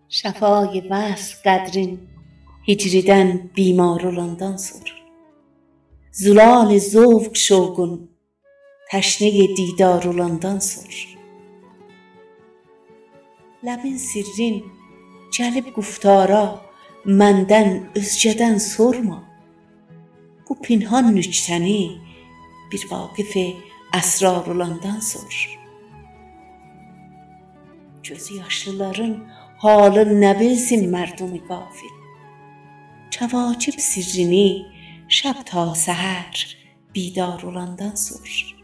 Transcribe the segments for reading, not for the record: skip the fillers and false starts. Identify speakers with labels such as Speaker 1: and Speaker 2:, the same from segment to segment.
Speaker 1: Şəfayı vəsl qədrin hicridən bimar olandan sonra, zülal zövq şovqun təşne didar olandan sonra, ləbin sirrin gəlib guftara məndən özgədən sorma, bu pinhan nüktəni bir vaqif əsrar olandan sonra, gözü yaşlıların halı nə bilsin mərdumi qafil, kəvakib sirrini şəb ta səhər bidar olandan sonra.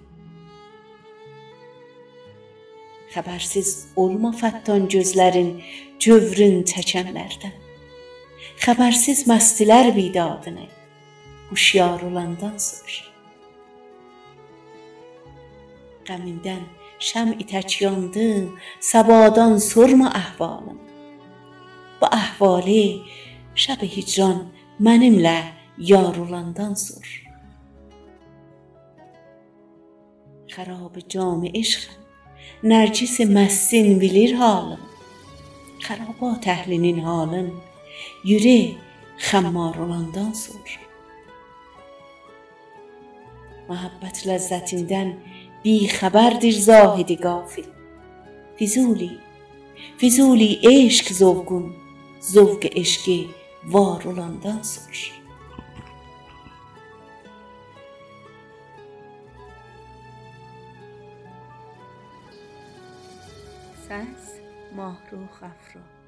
Speaker 1: Xəbərsiz olma fəttan gözlərin cövrün çəkənlərdən, xəbərsiz məstilər bidadını huşyar olandan sonra. Qəmindən şəm-i tək yandım, səbadan sorma əhvalım, bu əhvali şəb-i hicran mənimlə yar olandan sonra. Xərab cam eşqəm, nərcis məstin bilir halım, xərabat əhlinin halın yürək xəmmar olandan sonra. Məhəbbət ləzzətindən bixəbərdir zahidi qafil, Füzuli eşq zövqün zövq eşqi var olandan sonra. Səs: Mahrux Əfrad.